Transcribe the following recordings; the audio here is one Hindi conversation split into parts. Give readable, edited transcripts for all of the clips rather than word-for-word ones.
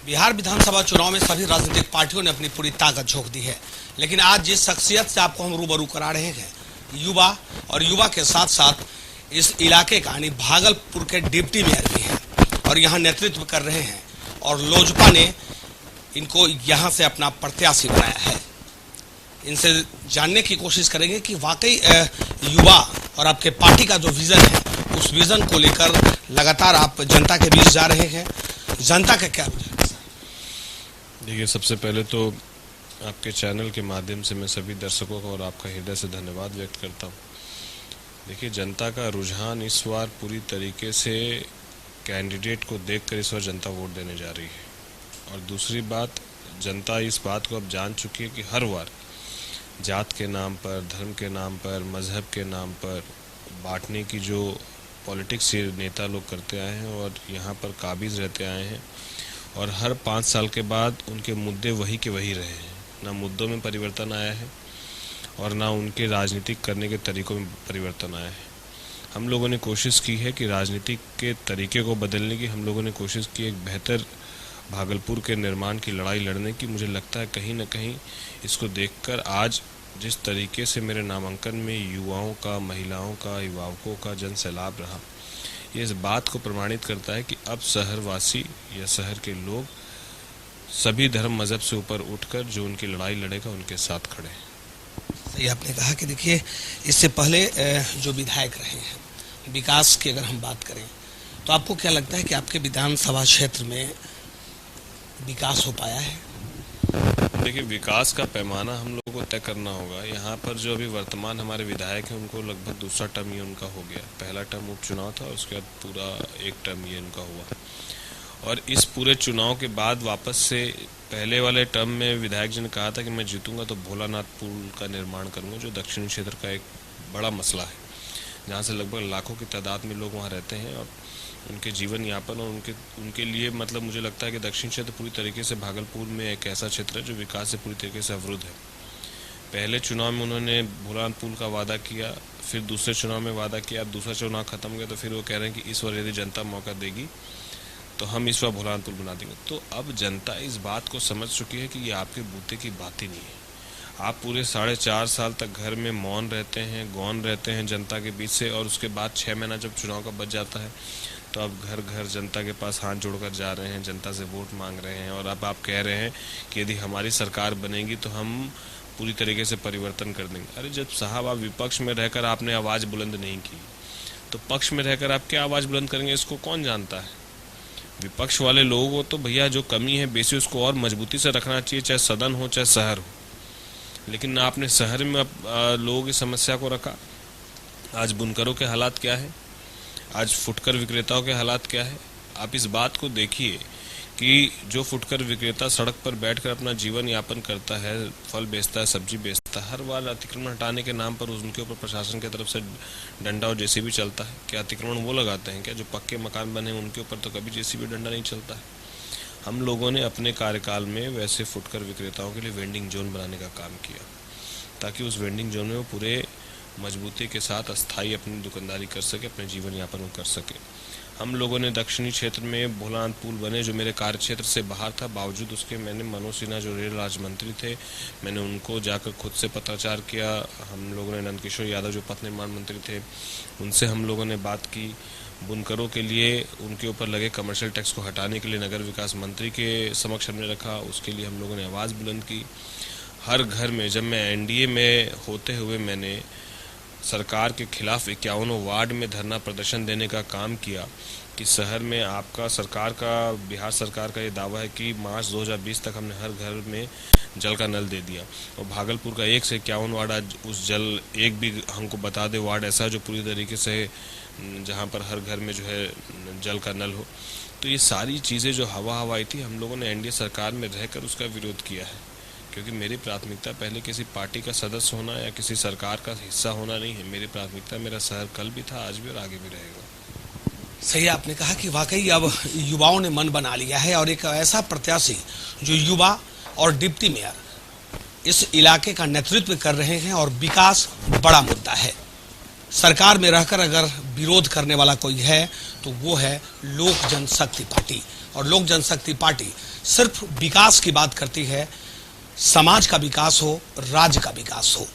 बिहार विधानसभा चुनाव में सभी राजनीतिक पार्टियों ने अपनी पूरी ताकत झोंक दी है, लेकिन आज जिस शख्सियत से आपको हम रूबरू करा रहे हैं, युवा और युवा के साथ साथ इस इलाके का यानी भागलपुर के डिप्टी मेयर भी हैं और यहाँ नेतृत्व कर रहे हैं और लोजपा ने इनको यहाँ से अपना प्रत्याशी बनाया है। इनसे जानने की कोशिश करेंगे कि वाकई युवा और आपके पार्टी का जो विजन है, उस विजन को लेकर लगातार आप जनता के बीच जा रहे हैं। जनता का क्या विजन है? देखिए, सबसे पहले तो आपके चैनल के माध्यम से मैं सभी दर्शकों का और आपका हृदय से धन्यवाद व्यक्त करता हूँ। देखिए, जनता का रुझान इस बार पूरी तरीके से कैंडिडेट को देखकर इस बार जनता वोट देने जा रही है। और दूसरी बात, जनता इस बात को अब जान चुकी है कि हर बार जात के नाम पर, धर्म के नाम पर, मज़हब के नाम पर बांटने की जो पॉलिटिक्स ये नेता लोग करते आए हैं और यहाँ पर काबिज रहते आए हैं, और हर 5 साल के बाद उनके मुद्दे वही के वही रहे हैं। ना मुद्दों में परिवर्तन आया है और ना उनके राजनीतिक करने के तरीक़ों में परिवर्तन आया है। हम लोगों ने कोशिश की है कि राजनीतिक के तरीके को बदलने की, हम लोगों ने कोशिश की एक बेहतर भागलपुर के निर्माण की लड़ाई लड़ने की। मुझे लगता है कहीं ना कहीं इसको देखकर आज जिस तरीके से मेरे नामांकन में युवाओं का, महिलाओं का, अभिभावकों का जन सैलाब रहा, ये इस बात को प्रमाणित करता है कि अब शहरवासी या शहर के लोग सभी धर्म मज़हब से ऊपर उठकर जो उनकी लड़ाई लड़ेगा उनके साथ खड़े हैं। सही आपने कहा कि देखिए, इससे पहले जो विधायक रहे हैं, विकास की अगर हम बात करें तो आपको क्या लगता है कि आपके विधानसभा क्षेत्र में विकास हो पाया है? देखिए, विकास का पैमाना हम लोगों को तय करना होगा। यहाँ पर जो अभी वर्तमान हमारे विधायक हैं, उनको लगभग दूसरा टर्म ये उनका हो गया। पहला टर्म उपचुनाव था, उसके बाद पूरा एक टर्म ये उनका हुआ। और इस पूरे चुनाव के बाद वापस से पहले वाले टर्म में विधायक जी ने कहा था कि मैं जीतूंगा तो भोलानाथ पुल का निर्माण करूँगा, जो दक्षिणी क्षेत्र का एक बड़ा मसला है, जहाँ से लगभग लाखों की तादाद में लोग वहाँ रहते हैं और उनके जीवन यापन और उनके लिए मतलब मुझे लगता है कि दक्षिण क्षेत्र पूरी तरीके से भागलपुर में एक ऐसा क्षेत्र है जो विकास से पूरी तरीके से अवरुद्ध है। पहले चुनाव में उन्होंने भोलानाथ पुल का वादा किया, फिर दूसरे चुनाव में वादा किया, दूसरा चुनाव खत्म हो गया तो फिर वो कह रहे हैं कि इस बार यदि जनता मौका देगी तो हम इस बार भोलानाथ पुल बना देंगे। तो अब जनता इस बात को समझ चुकी है कि ये आपके बूते की बात ही नहीं है। आप पूरे 4.5 साल तक घर में मौन रहते हैं, गौन रहते हैं जनता के बीच से, और उसके बाद 6 महीना जब चुनाव का बच जाता है तो आप घर घर जनता के पास हाथ जोड़कर जा रहे हैं, जनता से वोट मांग रहे हैं, और अब आप कह रहे हैं कि यदि हमारी सरकार बनेगी तो हम पूरी तरीके से परिवर्तन कर देंगे। अरे जब साहब आप विपक्ष में रहकर आपने आवाज़ बुलंद नहीं की, तो पक्ष में रहकर आप क्या आवाज़ बुलंद करेंगे, इसको कौन जानता है। विपक्ष वाले लोगों को तो भैया जो कमी है बेसिस उसको और मजबूती से रखना चाहिए, चाहे सदन हो चाहे शहर हो। लेकिन ना आपने शहर में लोगों की समस्या को रखा। आज बुनकरों के हालात क्या है, आज फुटकर विक्रेताओं के हालात क्या है। आप इस बात को देखिए कि जो फुटकर विक्रेता सड़क पर बैठकर अपना जीवन यापन करता है, फल बेचता है, सब्जी बेचता है, हर बार अतिक्रमण हटाने के नाम पर उनके ऊपर प्रशासन की तरफ से डंडा और जेसीबी चलता है। क्या अतिक्रमण वो लगाते हैं क्या? जो पक्के मकान बने उनके ऊपर तो कभी जेसीबी डंडा नहीं चलता है। हम लोगों ने अपने कार्यकाल में वैसे फुटकर विक्रेताओं के लिए वेंडिंग जोन बनाने का काम किया, ताकि उस वेंडिंग जोन में वो पूरे मजबूती के साथ अस्थायी अपनी दुकानदारी कर सके, अपने जीवन यापन वो कर सके। हम लोगों ने दक्षिणी क्षेत्र में भोलानाथ पुल बने, जो मेरे कार्य क्षेत्र से बाहर था, बावजूद उसके मैंने मनोज सिन्हा जो रेल राज्य मंत्री थे, मैंने उनको जाकर खुद से पत्राचार किया। हम लोगों ने नंदकिशोर यादव जो पथ निर्माण मंत्री थे, उनसे हम लोगों ने बात की। बुनकरों के लिए उनके ऊपर लगे कमर्शियल टैक्स को हटाने के लिए नगर विकास मंत्री के समक्ष हमने रखा, उसके लिए हम लोगों ने आवाज़ बुलंद की। हर घर में, जब मैं एनडीए में होते हुए मैंने सरकार के खिलाफ 51 वार्ड में धरना प्रदर्शन देने का काम किया कि शहर में आपका सरकार का, बिहार सरकार का ये दावा है कि मार्च 2020 तक हमने हर घर में जल का नल दे दिया, और भागलपुर का 1 से 51 वार्ड आज उस जल एक भी हमको बता दे वार्ड ऐसा जो पूरी तरीके से जहाँ पर हर घर में जो है जल का नल हो। तो ये सारी चीज़ें जो हवा आई थी, हम लोगों ने एनडीए सरकार में रहकर उसका विरोध किया है, क्योंकि मेरी प्राथमिकता पहले किसी पार्टी का सदस्य होना या किसी सरकार का हिस्सा होना नहीं है। मेरी प्राथमिकता मेरा शहर कल भी था, आज भी और आगे भी रहेगा। सही आपने कहा कि वाकई अब युवाओं ने मन बना लिया है और एक ऐसा प्रत्याशी जो युवा और डिप्टी मेयर इस इलाके का नेतृत्व कर रहे हैं और विकास बड़ा मुद्दा है। सरकार में रहकर अगर विरोध करने वाला कोई है तो वो है लोक जनशक्ति पार्टी। और लोक जनशक्ति पार्टी सिर्फ विकास की बात करती है, समाज का विकास हो, राज्य का विकास हो।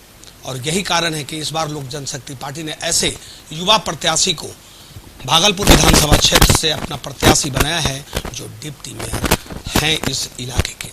और यही कारण है कि इस बार लोक जनशक्ति पार्टी ने ऐसे युवा प्रत्याशी को भागलपुर विधानसभा क्षेत्र से अपना प्रत्याशी बनाया है जो डिप्टी मेयर हैं इस इलाके के।